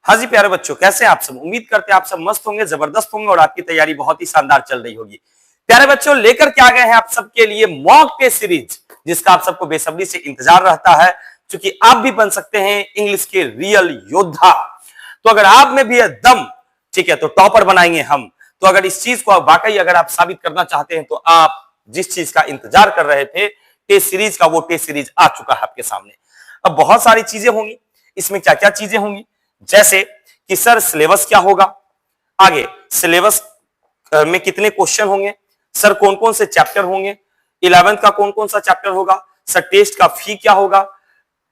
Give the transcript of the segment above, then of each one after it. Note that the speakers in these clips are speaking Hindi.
हाँ जी प्यारे बच्चों, कैसे हैं आप सब। उम्मीद करते हैं आप सब मस्त होंगे, जबरदस्त होंगे और आपकी तैयारी बहुत ही शानदार चल रही होगी। प्यारे बच्चों, लेकर के आ गए हैं आप सबके लिए मॉक टेस्ट सीरीज, जिसका आप सबको बेसब्री से इंतजार रहता है, क्योंकि आप भी बन सकते हैं इंग्लिश के रियल योद्धा। तो अगर आप में भी है दम, ठीक है, तो टॉपर बनाएंगे हम। तो अगर इस चीज को वाकई अगर आप साबित करना चाहते हैं, तो आप जिस चीज का इंतजार कर रहे थे टेस्ट सीरीज का, वो टेस्ट सीरीज आ चुका है आपके सामने। अब बहुत सारी चीजें होंगी, इसमें क्या क्या चीजें होंगी, जैसे कि सर सिलेबस क्या होगा, आगे सिलेबस में कितने क्वेश्चन होंगे, सर कौन कौन से चैप्टर होंगे, 11th का कौन कौन सा चैप्टर होगा, सर टेस्ट का फी क्या होगा,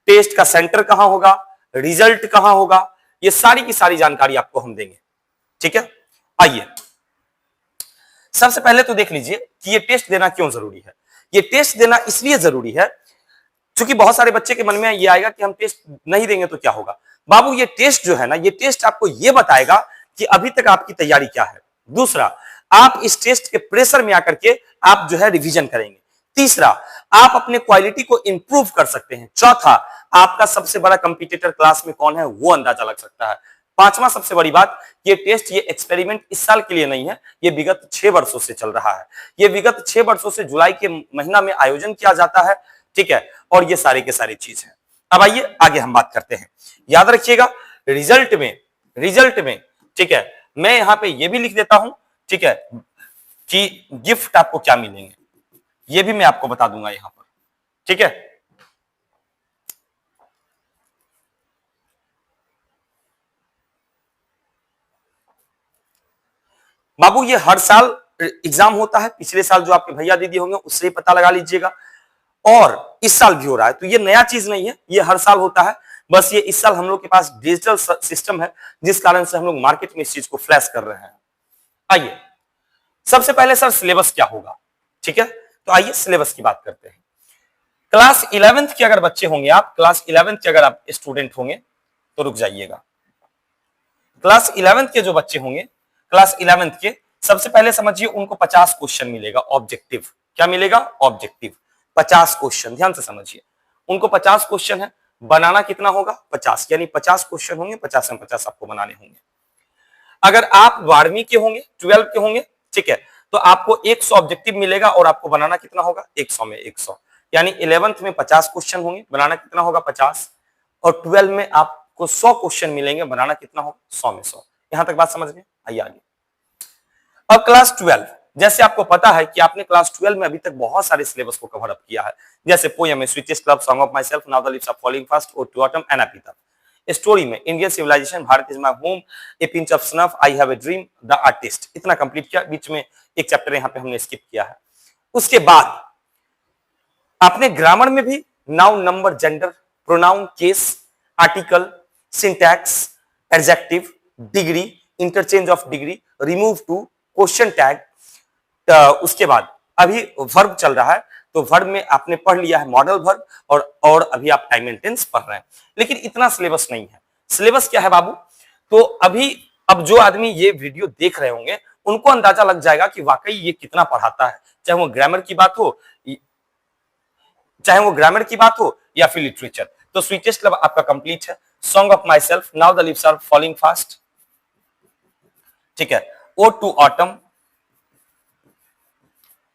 टेस्ट का सेंटर कहां होगा, रिजल्ट कहां होगा, ये सारी की सारी जानकारी आपको हम देंगे। ठीक है, आइए सबसे पहले तो देख लीजिए कि ये टेस्ट देना क्यों जरूरी है। ये टेस्ट देना इसलिए जरूरी है क्योंकि बहुत सारे बच्चे के मन में ये आएगा कि हम टेस्ट नहीं देंगे तो क्या होगा। बाबू ये टेस्ट जो है ना, ये टेस्ट आपको ये बताएगा कि अभी तक आपकी तैयारी क्या है। दूसरा, आप इस टेस्ट के प्रेशर में आकर के आप जो है रिवीजन करेंगे। तीसरा, आप अपने क्वालिटी को इंप्रूव कर सकते हैं। चौथा, आपका सबसे बड़ा कंपटीटर क्लास में कौन है वो अंदाजा लग सकता है। पांचवा सबसे बड़ी बात, ये टेस्ट, ये एक्सपेरिमेंट इस साल के लिए नहीं है, ये विगत 6 वर्षों से चल रहा है। ये विगत 6 वर्षों से जुलाई के महीना में आयोजन किया जाता है। ठीक है, और ये सारी के सारी चीज है। अब आइए आगे हम बात करते हैं। याद रखिएगा रिजल्ट में ठीक है, मैं यहां पे ये भी लिख देता हूं, ठीक है, कि गिफ्ट आपको क्या मिलेंगे, ये भी मैं आपको बता दूंगा यहां पर। ठीक है, बाबू ये हर साल एग्जाम होता है। पिछले साल जो आपके भैया दीदी होंगे उससे ही पता लगा लीजिएगा, और इस साल भी हो रहा है। तो ये नया चीज नहीं है, ये हर साल होता है। बस ये इस साल हम लोग के पास डिजिटल सिस्टम है, जिस कारण से हम लोग मार्केट में इस चीज को फ्लैश कर रहे हैं। आइए सबसे पहले सर सिलेबस क्या होगा। ठीक है, तो आइए सिलेबस की बात करते हैं। क्लास 11th के अगर बच्चे होंगे, आप क्लास 11th के अगर आप स्टूडेंट होंगे तो रुक जाइएगा। क्लास 11th के जो बच्चे होंगे, क्लास 11th के, सबसे पहले समझिए उनको 50 क्वेश्चन मिलेगा ऑब्जेक्टिव। क्या मिलेगा? Objective 50 question. ध्यान से समझिए, उनको 50 क्वेश्चन है, बनाना कितना होगा? 50, यानी 50 क्वेश्चन होंगे, 50 में 50 आपको बनाने होंगे। अगर आप 12वीं के होंगे, 12 के होंगे, ठीक है, तो आपको 100 ऑब्जेक्टिव मिलेगा और आपको बनाना कितना होगा? 100 में 100, यानी 11th में 50 क्वेश्चन होंगे, बनाना कितना होगा? 50, और 12 में आपको 100 क्वेश्चन मिलेंगे, बनाना कितना होगा? 100 में 100। यहां तक बात समझ गए? आइए आगे। अब क्लास 12, जैसे आपको पता है कि आपने क्लास 12 में अभी तक बहुत सारे सिलेबस को कवर अप किया है, जैसे पोएम में sweetest club, song of my self, now the leaves are falling fast, और to autumn, and epitaph. Story में Indian civilisation, Bharat is my home, a pinch of snuff, I have a dream, the artist, इतना कंप्लीट किया। बीच में एक चैप्टर यहां पे हमने स्किप किया है। उसके बाद आपने ग्रामर में भी noun, number, gender, pronoun, case, article, syntax, adjective, degree, interchange of degree, remove to, question tag, उसके बाद अभी वर्ब चल रहा है, तो वर्ब में आपने पढ़ लिया है मॉडल वर्ब, और अभी आप टाइम एंड टेंस पढ़ रहे हैं। लेकिन इतना सिलेबस नहीं है। सिलेबस क्या है बाबू? तो अभी अब जो आदमी ये वीडियो देख रहे होंगे उनको अंदाजा लग जाएगा कि वाकई ये कितना पढ़ाता है, चाहे वो ग्रामर की बात हो, या फिर लिटरेचर। तो स्वीटेस्ट लव आपका कंप्लीट है, song of my self, now the leaves are falling fast, ठीक है, ओ टू ऑटम,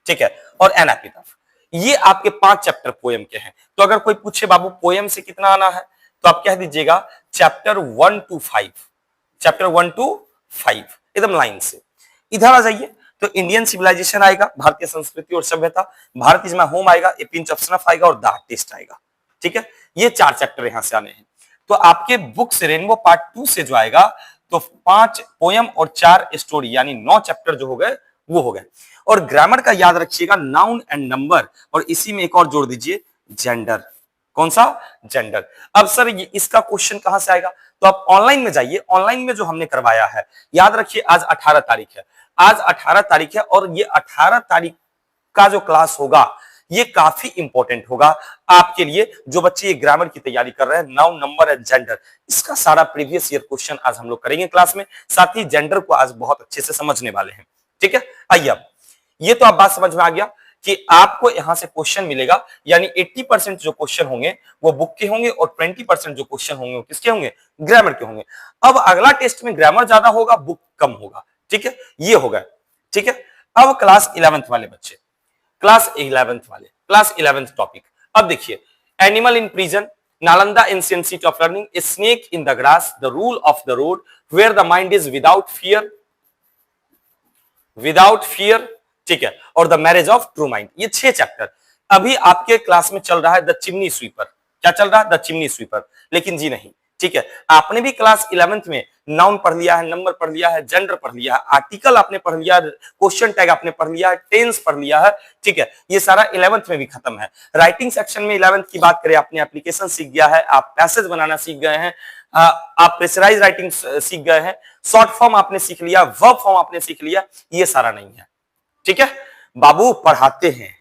ठीक है, और एन एपिटाफ। ये आपके 5 चैप्टर पोएम के हैं। तो अगर कोई पूछे बाबू पोएम से कितना आना है, तो आप कह दीजिएगा चैप्टर 1 to 5, चैप्टर 1 to 5 एकदम लाइन से। इधर आ जाइए तो इंडियन सिविलाइजेशन आएगा, भारतीय संस्कृति और सभ्यता, भारत इज माय होम आएगा, ए पिंच ऑफ स्नफ आएगा, और द आर्टिस्ट आएगा। ठीक है, ये 4 चैप्टर यहां से आने हैं। तो आपके बुक से रेनबो पार्ट 2 से जो आएगा, तो 5 पोएम और 4 स्टोरी, यानी 9 चैप्टर जो हो गए वो हो गए। और ग्रामर का याद रखिएगा नाउन एंड नंबर, और इसी में एक और जोड़ दीजिए जेंडर। कौन सा? जेंडर। अब सर ये इसका क्वेश्चन कहां से आएगा? तो आप ऑनलाइन में जाइए, ऑनलाइन में जो हमने करवाया है, याद रखिए आज 18 तारीख है, आज 18 तारीख है, और ये 18 तारीख का जो क्लास होगा ये काफी इंपॉर्टेंट होगा आपके लिए, जो बच्चे ये ग्रामर की तैयारी कर रहे हैं, नाउन, नंबर एंड जेंडर, इसका सारा प्रीवियस ईयर क्वेश्चन आज हम लोग करेंगे क्लास में, साथ ही जेंडर को आज बहुत अच्छे से समझने वाले हैं। ठीक है, आइए अब ये तो आप बात समझ में आ गया कि आपको यहां से क्वेश्चन मिलेगा, यानी 80% जो क्वेश्चन होंगे वो बुक के होंगे और 20% जो क्वेश्चन होंगे वो किसके होंगे, ग्रामर के होंगे। अब अगला टेस्ट में ग्रामर ज्यादा होगा, बुक कम होगा, ठीक है, ये होगा, ठीक है। अब क्लास 11th वाले बच्चे, क्लास 11th टॉपिक, अब देखिए, animal in prison, Nalanda ancient city of learning, a snake in the grass, the rule of the road, where the mind is without fear, ठीक है, और the marriage of true mind. ये 6 चैप्टर अभी आपके क्लास में चल रहा है। द चिमनी स्वीपर, क्या चल रहा है, द चिमनी स्वीपर। लेकिन जी नहीं, ठीक है, आपने भी क्लास 11th में नाउन पढ़ लिया है, नंबर पढ़ लिया है, जेंडर पढ़ लिया है, आर्टिकल आपने पढ़ लिया, क्वेश्चन टैग आपने पढ़ लिया है, टेंस पढ़ लिया है, ठीक है, ये सारा 11th में भी खत्म है। राइटिंग सेक्शन में 11th की बात करें, आपने एप्लीकेशन सीख गया है, आप पैसेज बनाना सीख गए हैं, आप प्रेशराइज राइटिंग सीख गए हैं, शॉर्ट फॉर्म आपने सीख लिया, वर्ब फॉर्म आपने सीख लिया, ये सारा नहीं है, ठीक है। बाबू पढ़ाते हैं,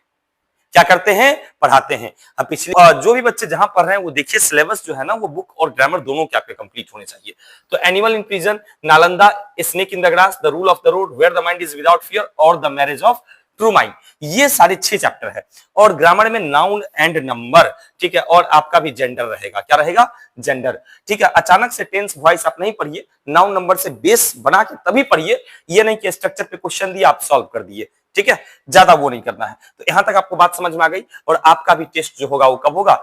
क्या करते हैं, पढ़ाते हैं। अब पिछले जो भी बच्चे जहां पढ़ रहे हैं वो देखिए, सिलेबस जो है ना वो बुक और ग्रामर दोनों के आपके कंप्लीट होने चाहिए। तो animal in prison, Nalanda, snake in the grass, the rule of the road, where the mind is without fear और the marriage of true mind, ये सारे 6 चैप्टर है। और ग्रामर में नाउन एंड नंबर, ठीक है, और आपका भी जेंडर रहेगा, क्या रहेगा, जेंडर, ठीक है। अचानक से टेंस वॉइस आप नहीं पढ़िए, नाउन नंबर से बेस बना के तभी पढ़िए, ये नहीं कि स्ट्रक्चर पे क्वेश्चन दिया आप सॉल्व कर दिए, ठीक है, ज्यादा वो नहीं करना है। तो यहां तक आपको बात समझ में आ गई। और आपका भी टेस्ट जो होगा वो कब होगा,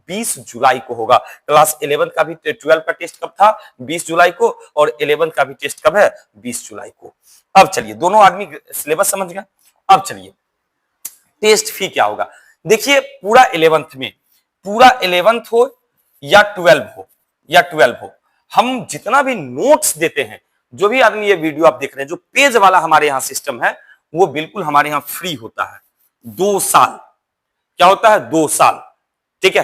20 जुलाई को होगा। क्लास 11 का भी 12 का टेस्ट कब था, 20 जुलाई को, और 11 का भी टेस्ट कब है, 20 जुलाई को। अब चलिए, दोनों आदमी सिलेबस समझ गए। अब चलिए, टेस्ट फी क्या होगा। देखिए, पूरा 11th हो या 12 हो, हम जितना भी नोट्स देते हैं, जो भी आदमी ये वीडियो आप देख रहे हैं, जो पेज वाला हमारे यहाँ सिस्टम है, वो बिल्कुल हमारे यहाँ फ्री होता है। 2 साल, क्या होता है, 2 साल, ठीक है,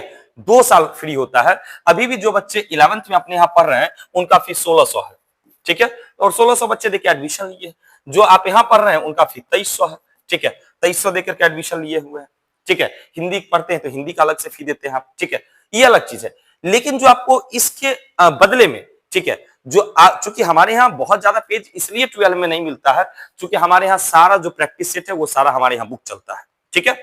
2 साल फ्री होता है। अभी भी जो बच्चे 11th में अपने यहाँ पढ़ रहे हैं, उनका फीस 1600 है, ठीक है, और 1600 बच्चे देखिए एडमिशन लिए। जो आप यहाँ पढ़ रहे हैं उनका फीस 2300 है, ठीक है, 2300 देकर के एडमिशन लिए हुए हैं, ठीक है। हिंदी पढ़ते हैं तो हिंदी का अलग से फी देते हैं आप, ठीक है, ये अलग चीज है। लेकिन जो आपको इसके बदले में, ठीक है, चूंकि हमारे यहाँ बहुत ज्यादा पेज इसलिए 12 में नहीं मिलता है, क्योंकि हमारे यहाँ सारा जो प्रैक्टिस सेट है वो सारा हमारे यहाँ बुक चलता है, ठीक है।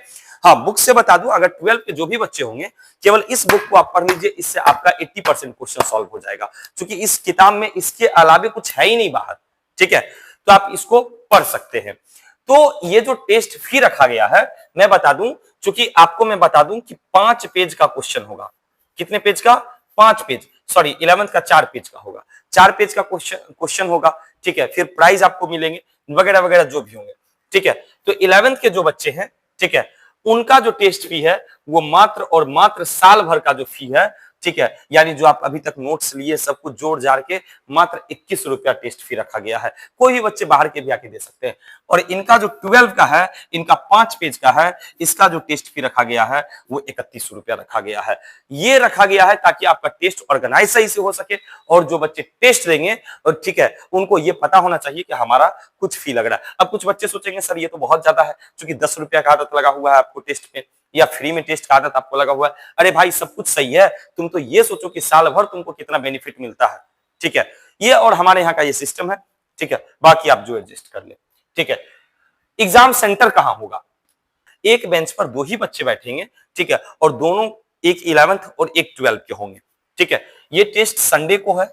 हाँ, बुक से बता दूं, अगर 12 के जो भी बच्चे होंगे, केवल इस बुक को आप पढ़ लीजिए, इससे आपका 80% क्वेश्चन सॉल्व हो जाएगा, क्योंकि इस किताब में इसके अलावे कुछ है ही नहीं बाहर, ठीक है, तो आप इसको पढ़ सकते हैं। तो ये जो टेस्ट फी रखा गया है, मैं बता दूं, क्योंकि आपको मैं बता दूं कि 5 पेज का क्वेश्चन होगा। कितने पेज का, 5 पेज, सॉरी 11th का 4 पेज का होगा, 4 पेज का क्वेश्चन होगा, ठीक है। फिर प्राइज आपको मिलेंगे वगैरह वगैरह जो भी होंगे, ठीक है। तो 11th के जो बच्चे हैं, ठीक है, उनका जो टेस्ट फी है वो मात्र और मात्र साल भर का जो फी है, ठीक है, यानी जो आप अभी तक नोट्स लिए सब कुछ जोड़ जाड़ के मात्र 21 रुपया टेस्ट फी रखा गया है। कोई भी बच्चे बाहर के भी आके दे सकते हैं। और इनका जो 12 का है, इनका 5 पेज का है, इसका जो टेस्ट फी रखा गया है वो 31 रुपया रखा गया है। ये रखा गया है ताकि आपका टेस्ट ऑर्गेनाइज सही से हो सके, और जो बच्चे टेस्ट देंगे, और ठीक है, उनको ये पता होना चाहिए कि हमारा कुछ फी लग रहा है। अब कुछ बच्चे सोचेंगे सर ये तो बहुत ज्यादा है, क्योंकि 10 रुपया का आदत लगा हुआ है आपको टेस्ट में, या फ्री में टेस्ट का आदत आपको लगा हुआ है। अरे भाई, सब कुछ सही है, तुम तो ये सोचो कि साल भर तुमको कितना बेनिफिट मिलता है, ठीक है। ये और हमारे यहाँ का ये सिस्टम है, ठीक है, बाकी आप जो एडजस्ट कर ले, ठीक है। एग्जाम सेंटर कहां होगा, एक बेंच पर 2 ही बच्चे बैठेंगे, ठीक है, और दोनों एक 11th और एक 12 के होंगे, ठीक है। ये टेस्ट संडे को है,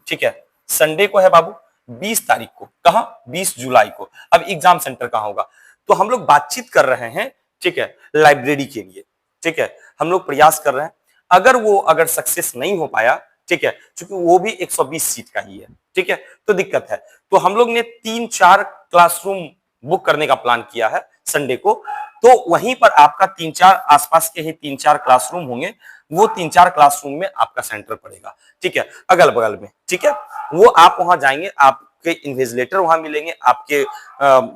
ठीक है, संडे को है बाबू, 20 तारीख को, कहां, 20 जुलाई को। अब एग्जाम सेंटर कहां होगा, तो हम लोग बातचीत कर रहे हैं, ठीक है, लाइब्रेरी के लिए, ठीक है, हम लोग प्रयास कर रहे हैं। अगर सक्सेस नहीं हो पाया, ठीक है, क्योंकि वो भी 120 सीट का ही है, ठीक है, तो दिक्कत है। तो हम लोग ने 3-4 क्लासरूम बुक करने का प्लान किया है संडे को। तो वहीं पर आपका 3-4 आसपास के ही 3-4 क्लासरूम होंगे, वो 3-4 क्लासरूम में आपका सेंटर पड़ेगा, ठीक है, अगल बगल में, ठीक है। वो आप वहां जाएंगे, आपके इन्विजिलेटर वहां मिलेंगे, आपके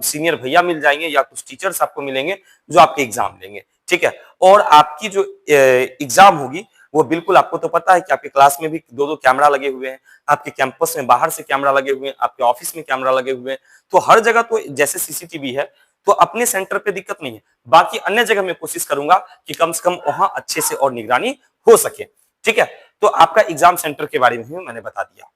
सीनियर भैया मिल जाएंगे, या कुछ टीचर्स आपको मिलेंगे जो आपके एग्जाम लेंगे, ठीक है। और आपकी जो एग्जाम होगी वो बिल्कुल, आपको तो पता है कि आपके क्लास में भी 2-2 कैमरा लगे हुए हैं, आपके कैंपस में बाहर से कैमरा लगे हुए हैं, आपके ऑफिस में कैमरा लगे हुए हैं, तो हर जगह तो जैसे सीसीटीवी है, तो अपने सेंटर पे दिक्कत नहीं है। बाकी अन्य जगह मैं कोशिश करूंगा कि कम से कम वहां अच्छे से और निगरानी हो सके, ठीक है। तो आपका एग्जाम सेंटर के बारे में भी मैंने बता दिया।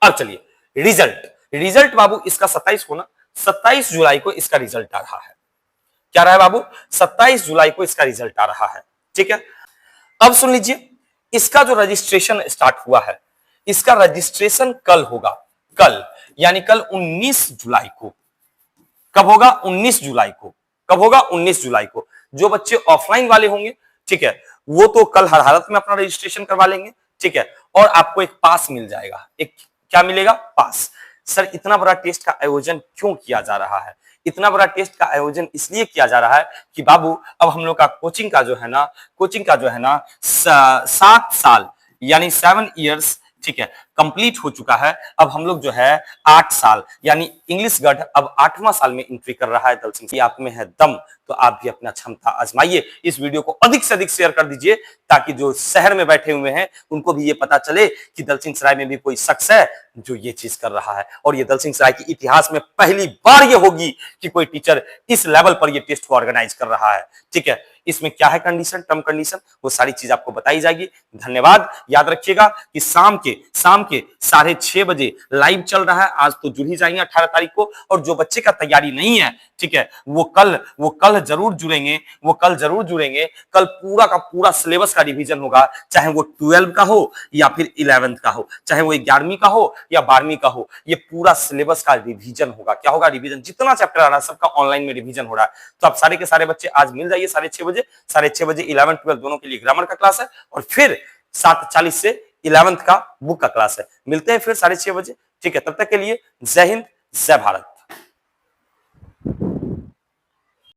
अब चलिए, रिजल्ट बाबू इसका 27 जुलाई को इसका रिजल्ट आ रहा है। क्या रहा है बाबू, 27 जुलाई को इसका रिजल्ट आ रहा है। ठीक है, अब सुन लीजिए, इसका जो रजिस्ट्रेशन स्टार्ट हुआ है, इसका रजिस्ट्रेशन कल होगा, कल यानी कल 19 जुलाई को। कब होगा, 19 जुलाई को। कब होगा, 19 जुलाई को। जो बच्चे ऑफलाइन वाले होंगे, ठीक है, वो तो कल हर हालत में अपना रजिस्ट्रेशन करवा लेंगे। ठीक है, और आपको एक पास मिल जाएगा। एक क्या मिलेगा, पास। सर इतना बड़ा टेस्ट का आयोजन क्यों किया जा रहा है? इतना बड़ा टेस्ट का आयोजन इसलिए किया जा रहा है कि बाबू अब हम लोग का कोचिंग का जो है ना, 7 साल यानी 7 इयर्स, ठीक है, कंप्लीट हो चुका है। अब हम लोग जो है 8 साल यानी इंग्लिश गढ़ अब 8वां साल में एंट्री कर रहा है। दल सिंह, आप में है दम तो आप भी अपना क्षमता आजमाइए। इस वीडियो को अधिक से अधिक शेयर कर दीजिए ताकि जो शहर में बैठे हुए हैं उनको भी ये पता चले कि दलसिंह सराय में भी कोई शख्स है जो ये चीज कर रहा है। और ये दलसिंह सराय के इतिहास में पहली बार ये होगी कि कोई टीचर इस लेवल पर ये टेस्ट को ऑर्गेनाइज कर रहा है। ठीक है, इसमें क्या है कंडीशन, टर्म कंडीशन, वो सारी चीज आपको बताई जाएगी। धन्यवाद। याद रखिएगा कि शाम के 6:30 बजे लाइव चल रहा है। आज तो जुड़ ही जाएंगे 18 तारीख को। और जो बच्चे का तैयारी नहीं है, ठीक है, वो कल जरूर जुड़ेंगे। कल पूरा का पूरा सिलेबस का रिवीजन होगा, चाहे वो 12 का हो या फिर 11th का हो, चाहे वो 11वीं का हो या 12वीं का हो। ये पूरा सिलेबस का रिवीजन होगा। क्या होगा, रिवीजन। जितना चैप्टर आ रहा है सबका ऑनलाइन में रिवीजन हो रहा है। तो आप सारे के सारे बच्चे आज मिल जाइए 6:30 बजे। 6:30 बजे 11 12 दोनों के लिए ग्रामर का क्लास है और फिर 7:40 से 11th का बुक का क्लास है। मिलते हैं फिर 6:30 बजे। ठीक है, तब तक के लिए जय हिंद, जय भारत।